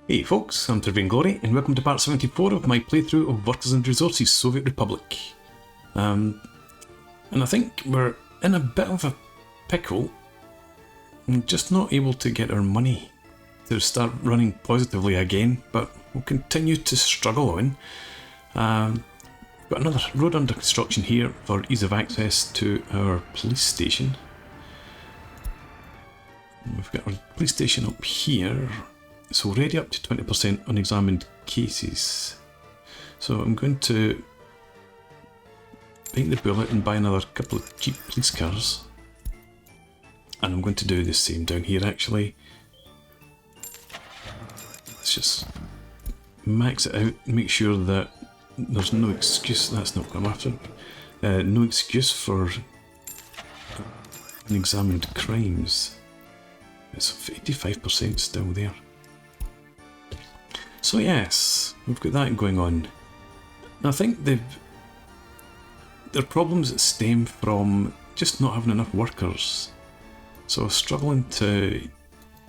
Hey folks, I'm Trevor Glory, and welcome to part 74 of my playthrough of Workers and Resources Soviet Republic. And I think we're in a bit of a pickle. I'm just not able to get our money to start running positively again, but we'll continue to struggle on. We've got another road under construction here for ease of access to our police station. We've got our police station up here. It's already up to 20% unexamined cases. So I'm going to bite the bullet and buy another couple of cheap police cars. And I'm going to do the same down here actually. Let's just max it out and make sure that there's no excuse. That's not what I'm after. No excuse for unexamined crimes. It's 85% still there. So yes, we've got that going on. I think there are problems that stem from just not having enough workers. So struggling to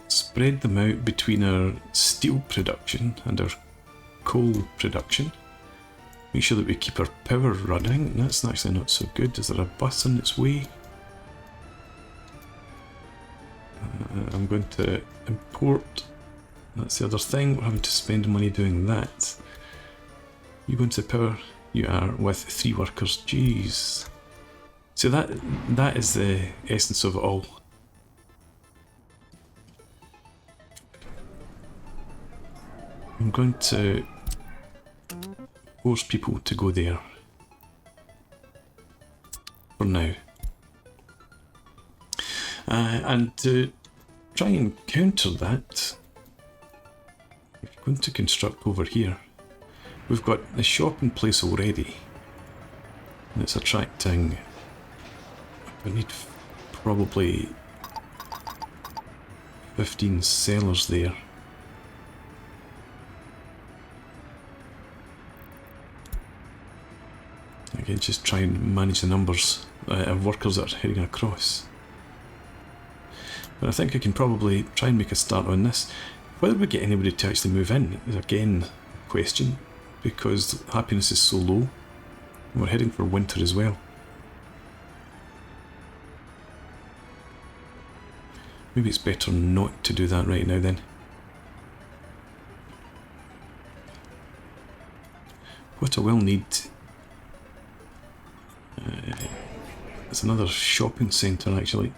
spread them out between our steel production and our coal production. Make sure that we keep our power running. That's actually not so good. Is there a bus on its way? I'm going to import. That's the other thing, we're having to spend money doing that. You go into power, you are with 3 workers, jeez. So that is the essence of it all. I'm going to force people to go there. For now. And to try and counter that, we're going to construct over here. We've got the shop in place already, and it's attracting. We need probably 15 sellers there. Again, just try and manage the numbers of workers that are heading across. But I think I can probably try and make a start on this. Whether we get anybody to actually move in is again a question, because happiness is so low. And we're heading for winter as well. Maybe it's better not to do that right now then. What I will need is another shopping centre actually.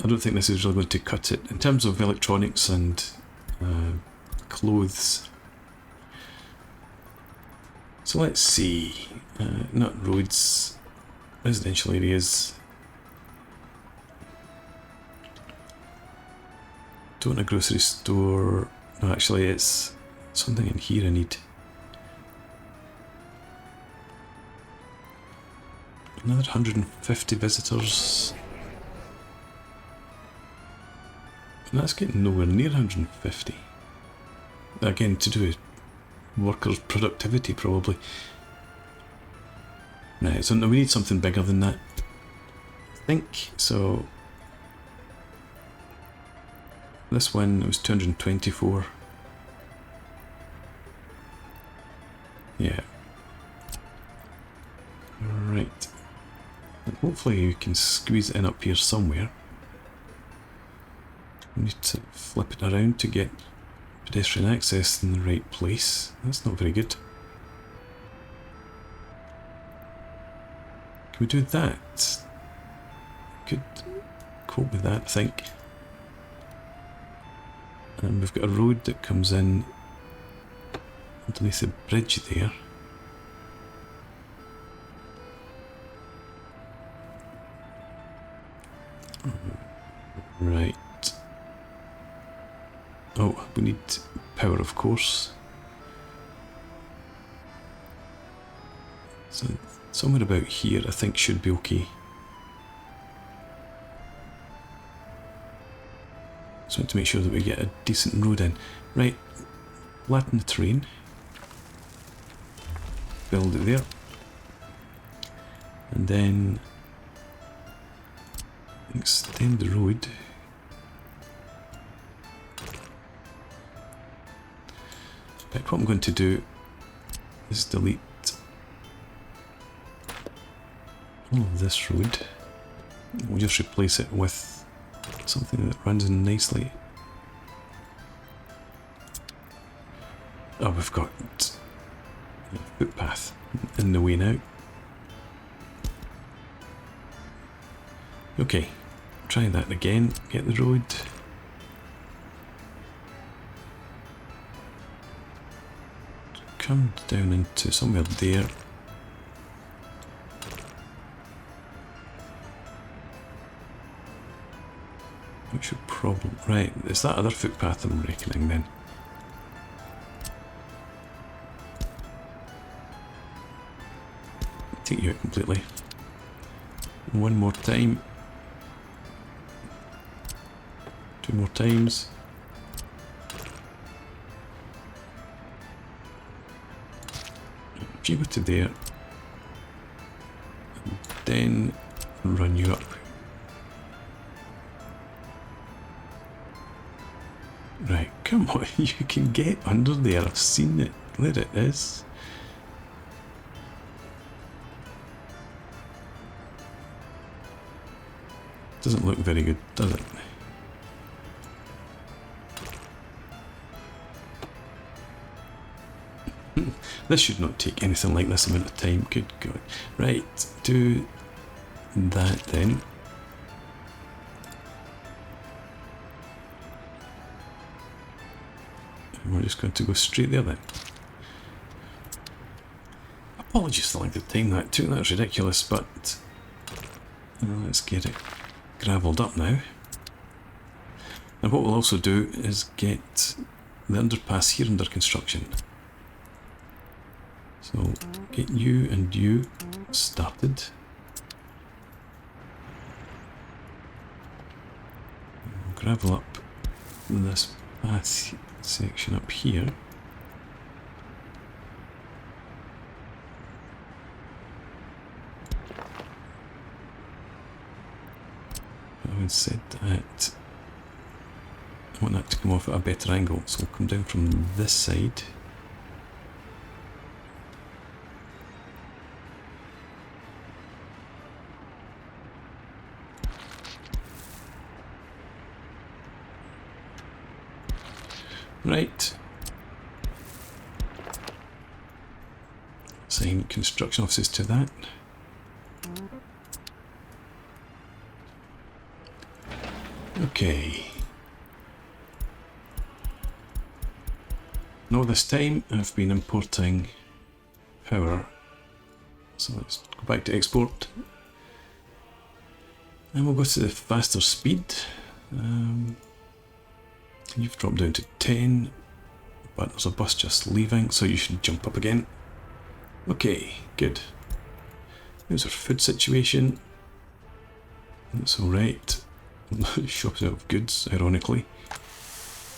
I don't think this is really going to cut it. In terms of electronics and clothes. So let's see. Not roads. Residential areas. Don't want a grocery store. No, actually it's something in here I need. Another 150 visitors. And that's getting nowhere near 150. Again, to do with workers' productivity, probably. Right, so we need something bigger than that. I think, so... This one was 224. Yeah. Right. And hopefully you can squeeze it in up here somewhere. We need to flip it around to get pedestrian access in the right place. That's not very good. Can we do that? Could cope with that, I think. And we've got a road that comes in underneath the bridge there. Right. Oh, we need power, of course. So somewhere about here I think should be okay. Just want to make sure that we get a decent road in. Right, flatten the terrain. Build it there. And then extend the road Right, what I'm going to do is delete all of this road. We'll just replace it with something that runs in nicely. Oh, we've got a footpath in the way now. Okay, try that again, get the road. Come down into somewhere there. What's your problem? Right, it's that other footpath I'm reckoning then. Take you out completely. One more time. 2 more times. If you go to there, and then run you up. Right, come on, you can get under there, I've seen it. There it is. Doesn't look very good, does it? This should not take anything like this amount of time, good God. Right, do that then. And we're just going to go straight there then. Apologies for the length of time that took, that's ridiculous, but let's get it gravelled up now. And what we'll also do is get the underpass here under construction. So get you and you started. We'll gravel up this path section up here. Having said that, I want that to come off at a better angle, so we'll come down from this side. Right. Assign construction offices to that. Okay. Now this time I've been importing power. So let's go back to export. And we'll go to the faster speed. You've dropped down to 10, but there's a bus just leaving, so you should jump up again. Okay, good. Here's our food situation. That's alright. Shop's out of goods, ironically.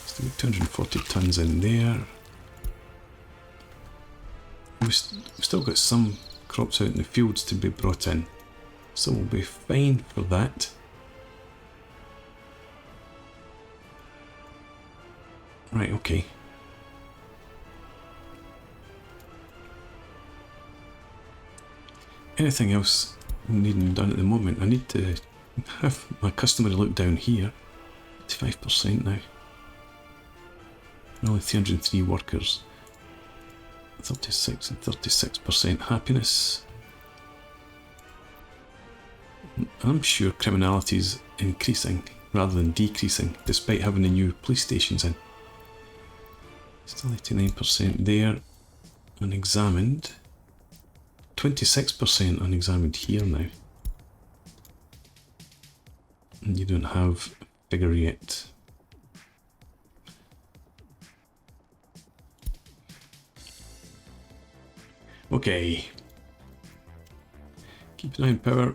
Still got 240 tons in there. We've still got some crops out in the fields to be brought in, so we'll be fine for that. Right, okay. Anything else needing done at the moment? I need to have my customer look down here. 85% now. Only 303 workers. 36 and 36% happiness. I'm sure criminality is increasing rather than decreasing, despite having the new police stations in. Still 89% there, unexamined. 26% unexamined here now. And you don't have a figure yet. Okay. Keep an eye on power.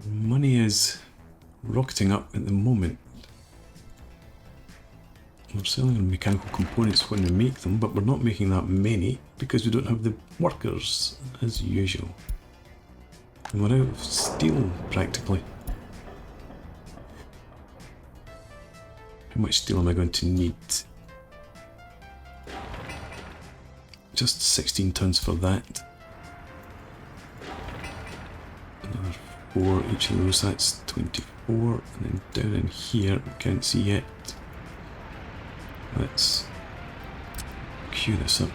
Money is rocketing up at the moment. We're selling on mechanical components when we make them, but we're not making that many because we don't have the workers as usual. And we're out of steel practically. How much steel am I going to need? Just 16 tons for that. Another 4 each of those, that's 24. And then down in here, we can't see yet. Let's queue this up.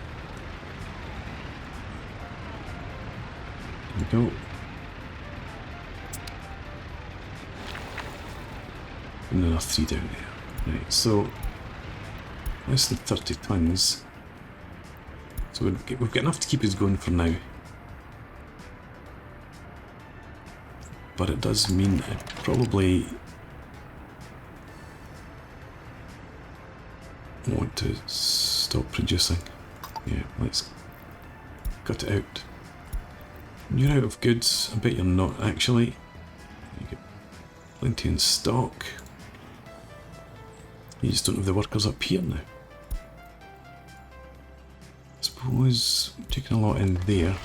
There we go. And another 3 down there. Right, so less than 30 tons. So we've got enough to keep us going for now. But it does mean I probably want to stop producing. Yeah, let's cut it out. You're out of goods. I bet you're not actually. You get plenty in stock. You just don't have the workers up here now. I suppose I'm taking a lot in there.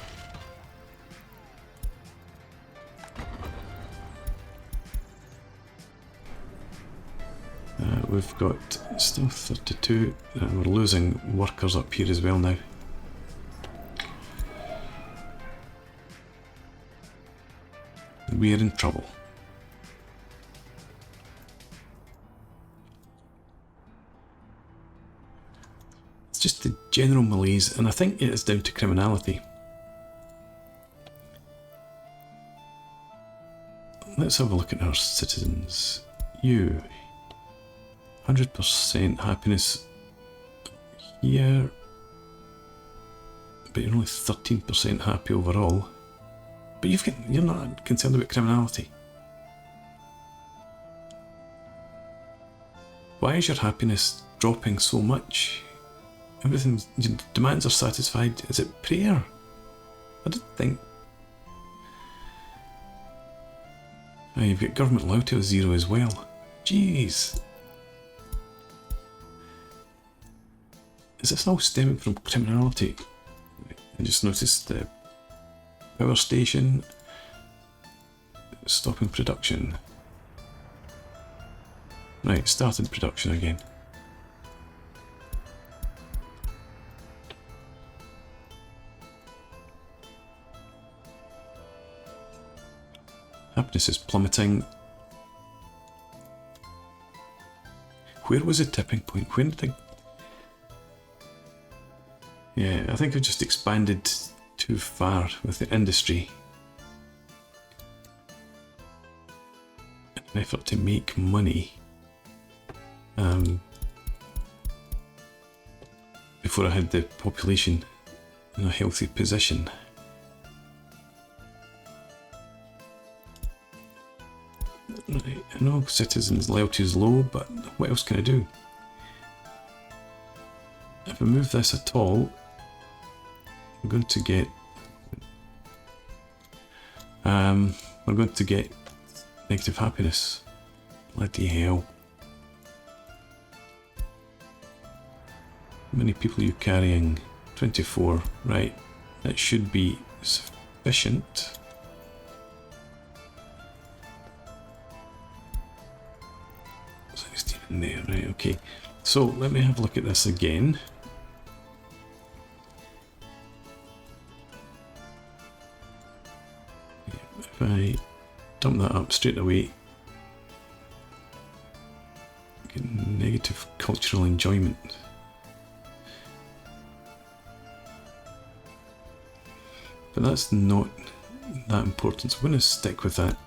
We've got still 32, and we're losing workers up here as well now. We're in trouble. It's just the general malaise, and I think it is down to criminality. Let's have a look at our citizens. You. 100% happiness here, but you're only 13% happy overall. But you're not concerned about criminality. Why is your happiness dropping so much? Your demands are satisfied. Is it prayer? I did think. Oh, you've got government loyalty of 0 as well. Jeez. Is this all stemming from criminality? I just noticed the power station stopping production. Right, started production again. Happiness is plummeting. Where was the tipping point? When did I... Yeah, I think I've just expanded too far with the industry. In an effort to make money. Before I had the population in a healthy position. Right, I know citizens' loyalty is low, but what else can I do? If I move this at all, we're going to get negative happiness. Bloody hell. How many people are you carrying? 24, right. That should be sufficient. In there, right, okay. So let me have a look at this again. If I dump that up straight away, get negative cultural enjoyment. But that's not that important, so I'm going to stick with that.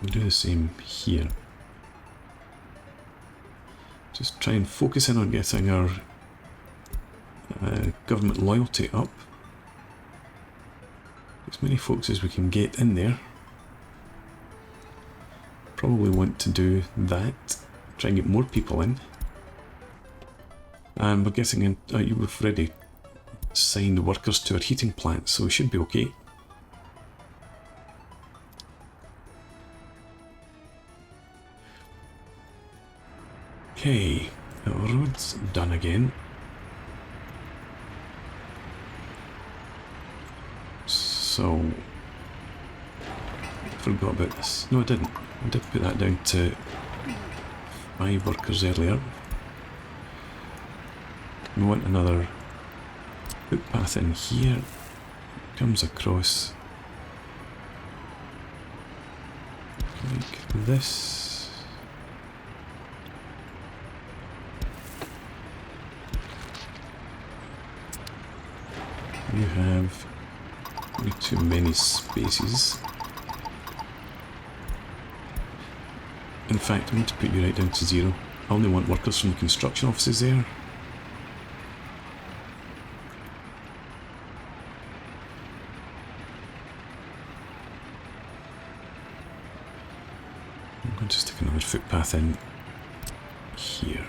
We'll do the same here. Just try and focus in on getting our government loyalty up. As many folks as we can get in there. Probably want to do that. Try and get more people in. And we're getting in. We've already signed workers to our heating plant, so we should be okay. Okay, the road's done again. So, I forgot about this. No, I didn't. I did put that down to 5 workers earlier. We want another footpath in here. Comes across like this. You have way too many spaces. In fact, I'm going to put you right down to 0. I only want workers from the construction offices there. I'm going to stick another footpath in here.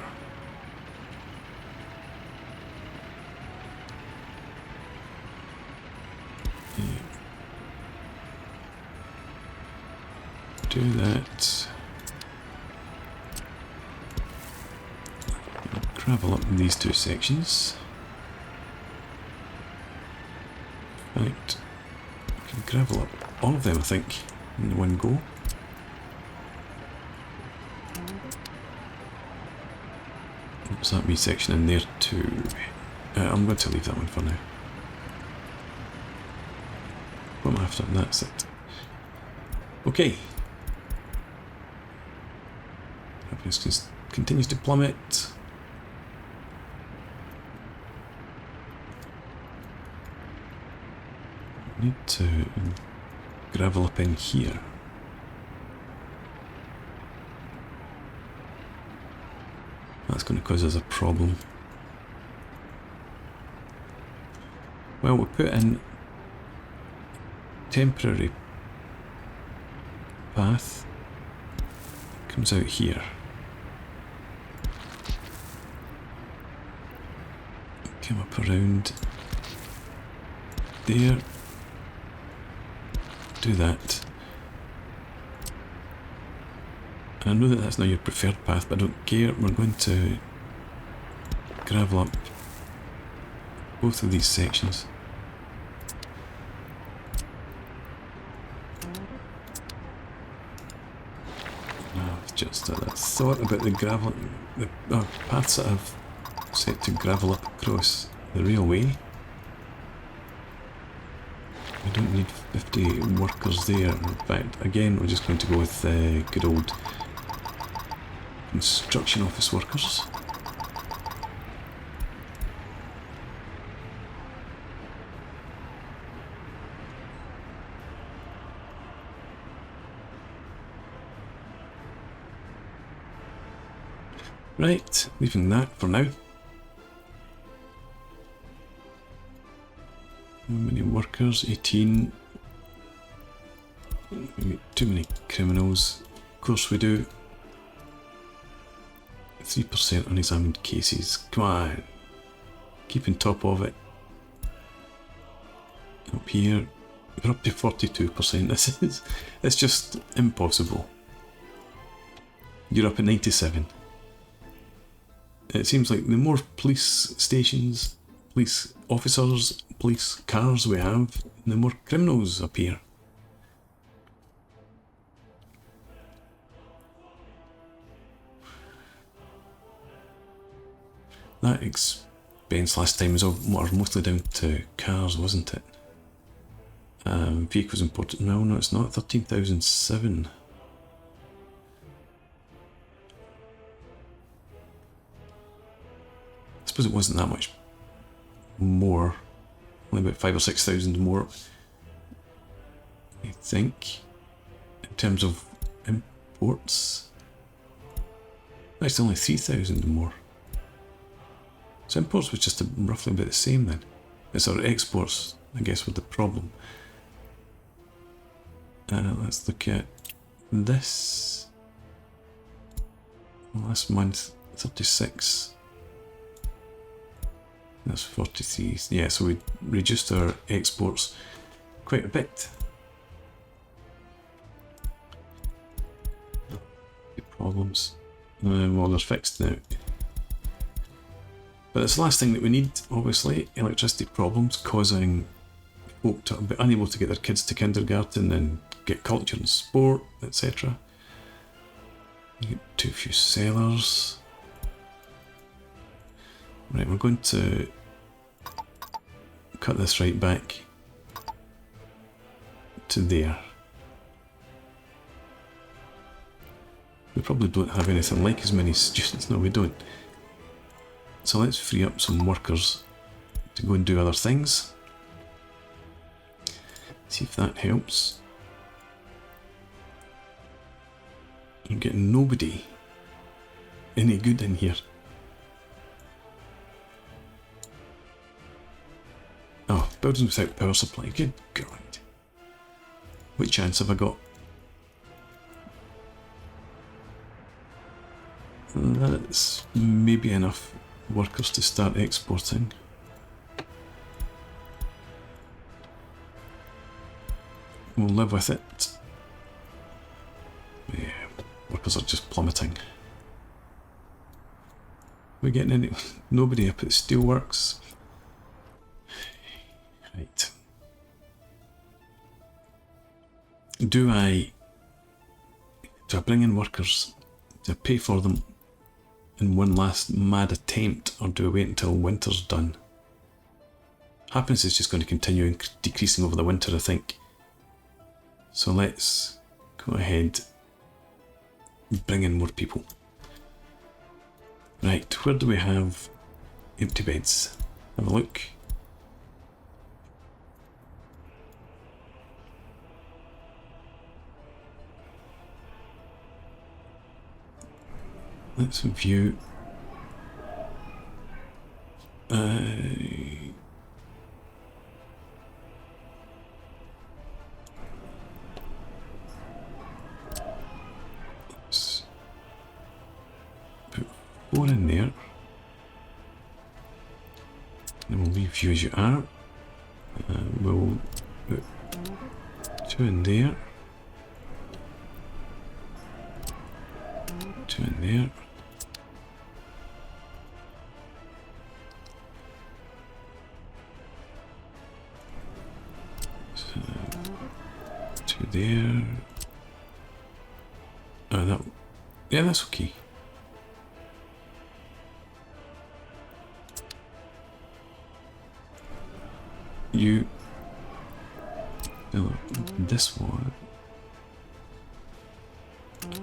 Do that. Gravel up in these 2 sections. In fact, I can gravel up all of them, I think, in one go. What's that wee section in there too? I'm going to leave that one for now. What am I after? That's it. Okay. Happiness continues to plummet. Need to gravel up in here. That's going to cause us a problem. Well, we put in temporary path. Comes out here. Come up around there. Do that. And I know that that's not your preferred path, but I don't care. We're going to gravel up both of these sections. I've just had a thought about the gravel, the paths that I've set to gravel up across the railway. I don't need 50 workers there. In fact, again, we're just going to go with good old construction office workers. Right, leaving that for now. How many workers? 18. Too many criminals. Of course we do. 3% unexamined cases. Come on. Keep on top of it. Up here, we're up to 42%. It's just impossible. You're up at 97. It seems like the more police stations, police officers, police cars we have, the more criminals appear. That expense last time was mostly down to cars, wasn't it? Vehicles imported. No, it's not. 13,007. I suppose it wasn't that much more. Only about 5,000 or 6,000 more, I think, in terms of imports. That's only 3,000 more. So imports was just roughly about the same then. It's our exports, I guess, with the problem. Let's look at this. Last month, 36. That's 43. Yeah, so we reduced our exports quite a bit. Problems. Well, they're fixed now. But it's the last thing that we need, obviously. Electricity problems causing unable to get their kids to kindergarten and get culture and sport, etc. You get too few sellers. Right, we're going to cut this right back to there. We probably don't have anything like as many students. No, we don't. So let's free up some workers to go and do other things. See if that helps. I'm getting nobody any good in here. Oh, buildings without power supply. Good God. What chance have I got? That's maybe enough workers to start exporting. We'll live with it. Yeah, workers are just plummeting. We're getting any... Nobody up at Steelworks. Right. Do I bring in workers? Do I pay for them in one last mad attempt, or do I wait until winter's done? Happiness is just going to continue decreasing over the winter, I think. So let's go ahead and bring in more people. Right, where do we have empty beds? Have a look. Let's view. Let's put 4 in there. Then we'll leave view as you are. We'll put 2 in there. 2 in there. So, 2 there. Oh, that. Yeah, that's okay. You. No, this one.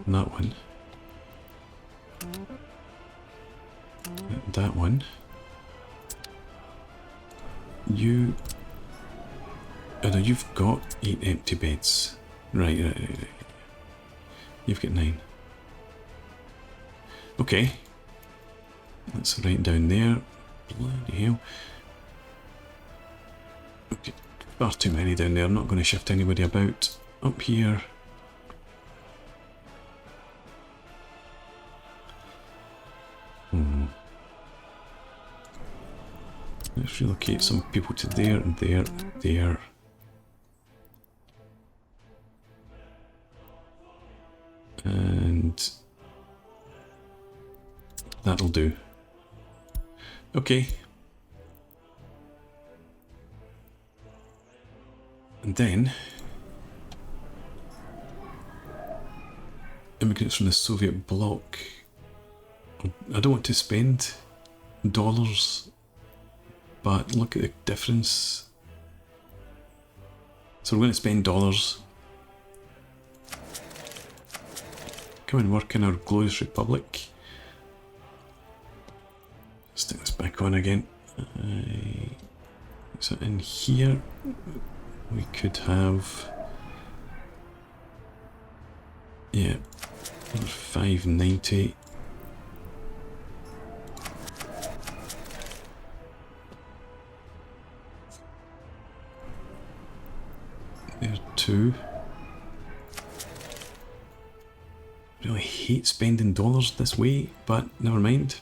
And that one. That one. You. Oh no, you've got 8 empty beds. Right. You've got 9. Okay. Let's write down there. Bloody hell. Okay. Far too many down there. I'm not going to shift anybody about. Up here. Let's relocate some people to there and there and there. And that'll do. Okay. And then immigrants from the Soviet bloc. I don't want to spend dollars, but look at the difference. So we're going to spend dollars. Come and work in our glorious republic. Stick this back on again. So in here we could have, yeah, 590. There 2. Really hate spending dollars this way, but never mind.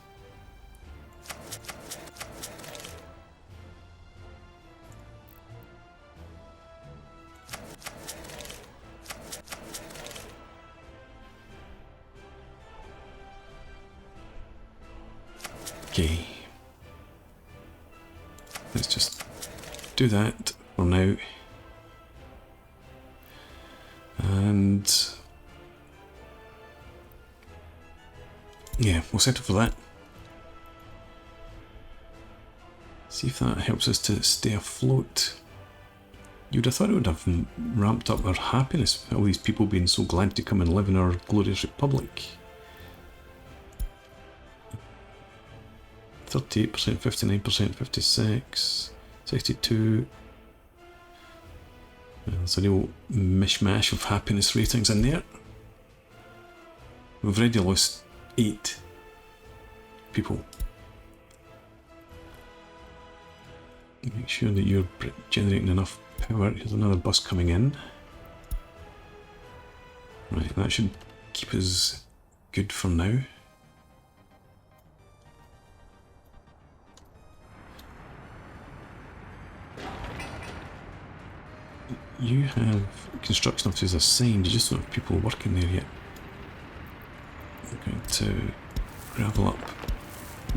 Okay. Let's just do that. for now. And yeah, we'll settle for that. See if that helps us to stay afloat. You'd have thought it would have ramped up our happiness, all these people being so glad to come and live in our glorious republic. 38%, 59%, 56%, 62%. There's a real mishmash of happiness ratings in there. We've already lost 8 people. Make sure that you're generating enough power. Here's another bus coming in. Right, that should keep us good for now. You have construction offices assigned, you just don't have people working there yet. I'm going to gravel up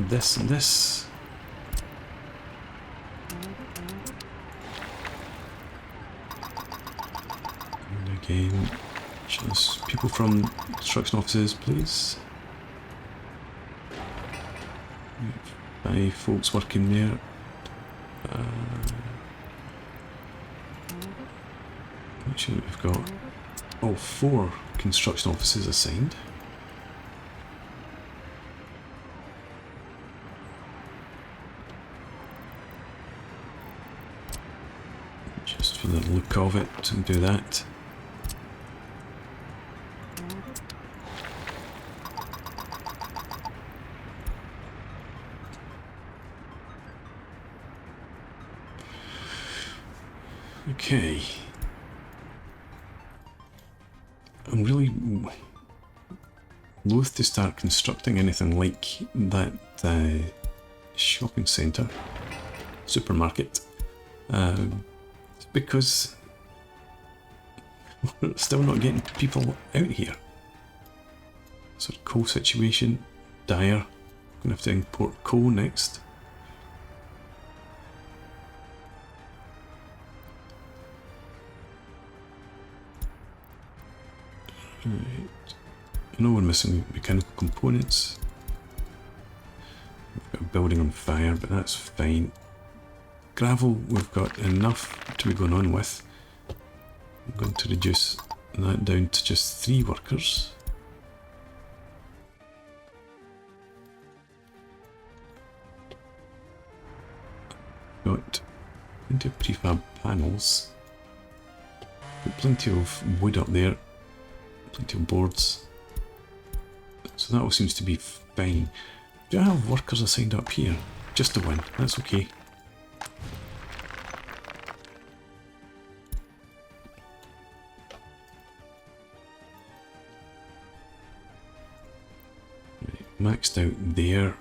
this and this. And again, just people from construction offices, please. 5 folks working there. Make sure that we've got all 4 construction offices assigned. Just for the look of it, and do that. Okay. I'm really loath to start constructing anything like that shopping centre, supermarket, because we're still not getting people out here. So coal situation, dire. I'm going to have to import coal next. Right. I know we're missing mechanical components. We've got a building on fire, but that's fine. Gravel, we've got enough to be going on with. I'm going to reduce that down to just 3 workers. Got plenty of prefab panels. Got plenty of wood up there. Plenty of boards. So that all seems to be fine. Do I have workers assigned up here? Just the 1. That's okay. Right, maxed out there.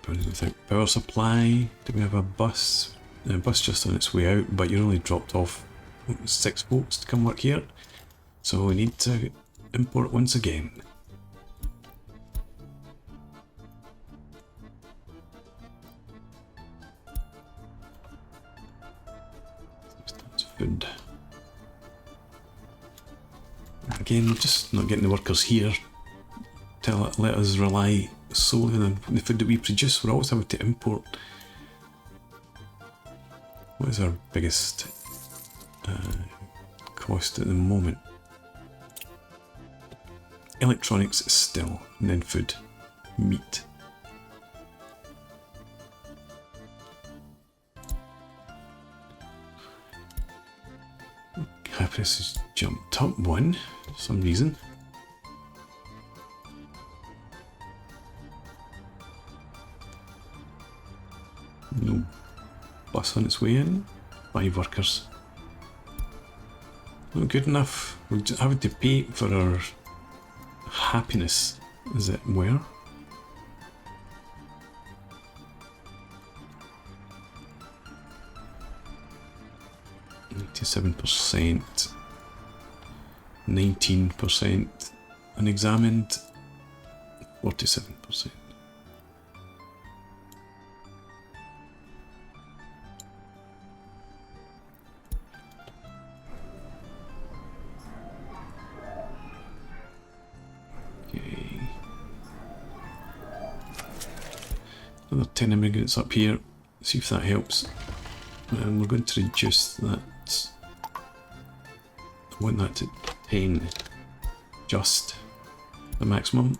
Building without power supply. Do we have a bus? A bus just on its way out, but you're only dropped off 6 folks to come work here, so we need to import once again. That's food. Again, we're just not getting the workers here. Let us rely solely on the food that we produce. We're always having to import. What is our biggest cost at the moment? Electronics still, and then food, meat. Happiness has jumped up 1 for some reason. No bus on its way in. 5 workers. Not good enough. We're just having to pay for our happiness, as it were. %, 19% unexamined, 47%. Okay. Another 10 immigrants up here. See if that helps. And we're going to reduce that. I want that to 10. Just the maximum.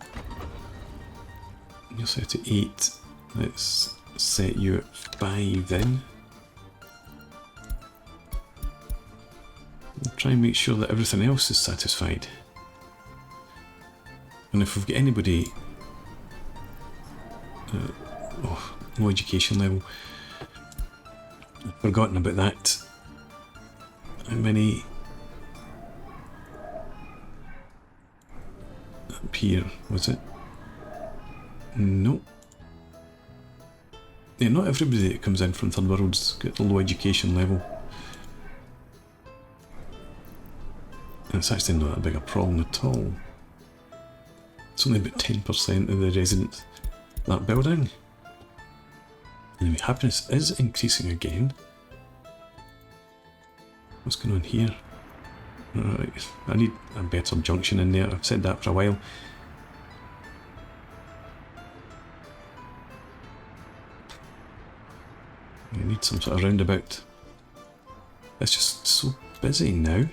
You'll set it to 8. Let's set you at 5 then. We'll try and make sure that everything else is satisfied. And if we've got anybody low education level, I've forgotten about that. How many up here was it? No. Yeah, not everybody that comes in from third world's got a low education level. And it's actually not that big a problem at all. It's only about 10% of the residents of that building. Anyway, happiness is increasing again. What's going on here? Right, I need a better junction in there. I've said that for a while. I need some sort of roundabout. It's just so busy now.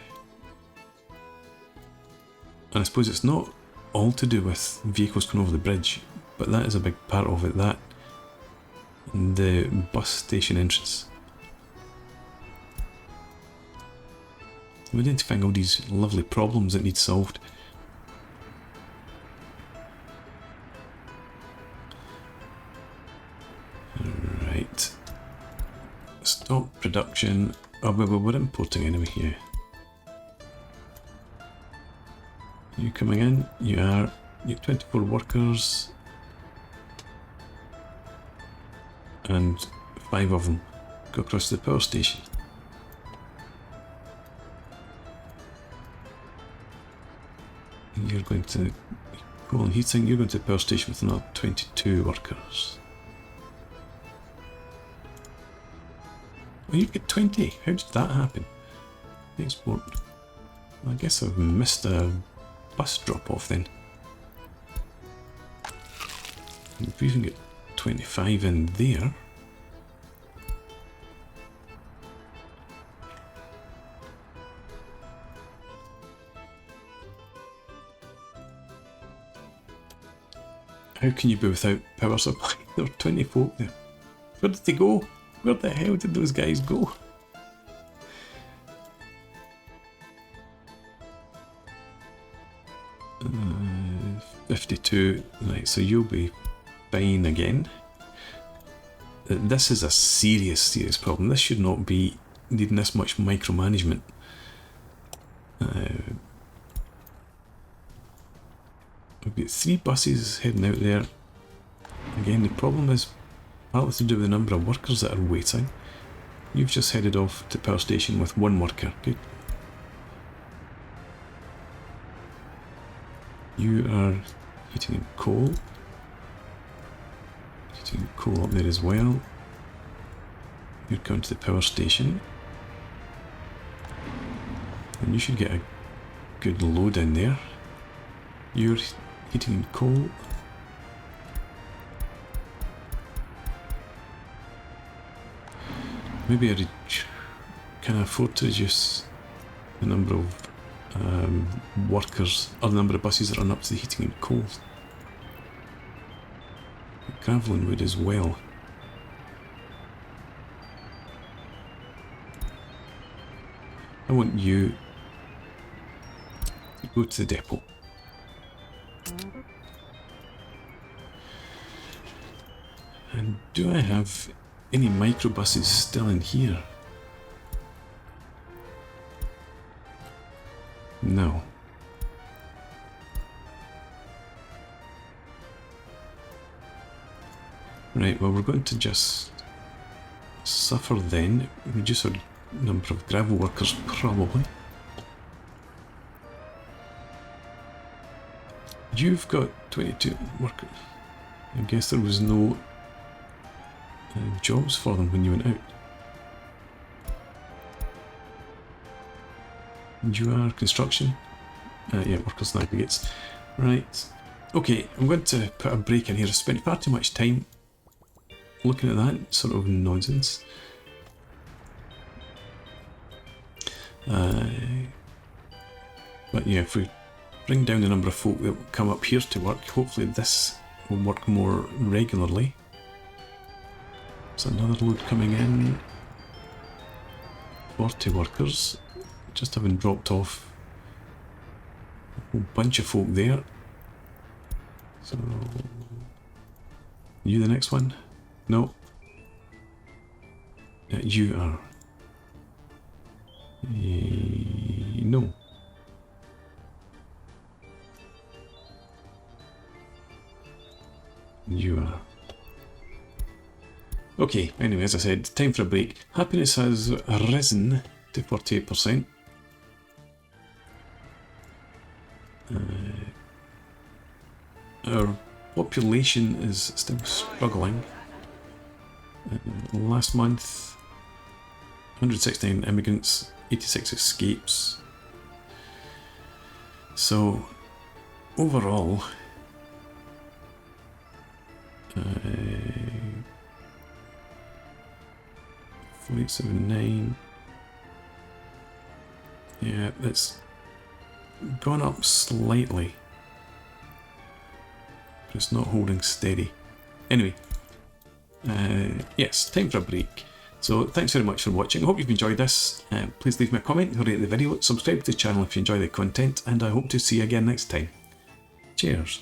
And I suppose it's not all to do with vehicles going over the bridge, but that is a big part of it, that and the bus station entrance. We're identifying all these lovely problems that need solved. Right. Stop production. Oh, we're importing anyway, yeah. You coming in? You are. You have 24 workers. And 5 of them go across to the power station. And you're going to cooling heating, you're going to the power station with another 22 workers. Oh, you've got 20. How did that happen? Export. I guess I've missed a bus drop off then. If we can get 25 in there. How can you be without power supply? There were 20 folk there. Where did they go? Where the hell did those guys go? Uh, 52. Right, so you'll be fine again. This is a serious problem. This should not be needing this much micromanagement. We've got 3 buses heading out there. Again, the problem is partly to do with the number of workers that are waiting. You've just headed off to power station with 1 worker. Good. You are heating and coal. Heating and coal up there as well. You're going to the power station. And you should get a good load in there. You're heating and coal. Maybe can I afford to reduce the number of workers, or the number of buses that run up to the heating and coal. Gravel and wood as well. I want you to go to the depot. And do I have any microbuses still in here? No. Right, well, we're going to just suffer then, reduce our number of gravel workers probably. You've got 22 workers. I guess there was no jobs for them when you went out. And you are construction. Yeah, workers and aggregates. Right. Okay, I'm going to put a break in here. I spent far too much time looking at that sort of nonsense. But yeah, if we bring down the number of folk that come up here to work, hopefully this will work more regularly. There's another load coming in. 40 workers. Just having dropped off a whole bunch of folk there. So, you the next one? No. You are. No. You are. Okay, anyway, as I said, time for a break. Happiness has risen to 48%. Our population is still struggling. Last month, 169 immigrants, 86 escapes. So, overall, 4,879. Yeah, it's gone up slightly. But it's not holding steady. Anyway, yes, time for a break. So thanks very much for watching. I hope you've enjoyed this. Please leave me a comment, rate the video, subscribe to the channel if you enjoy the content, and I hope to see you again next time. Cheers.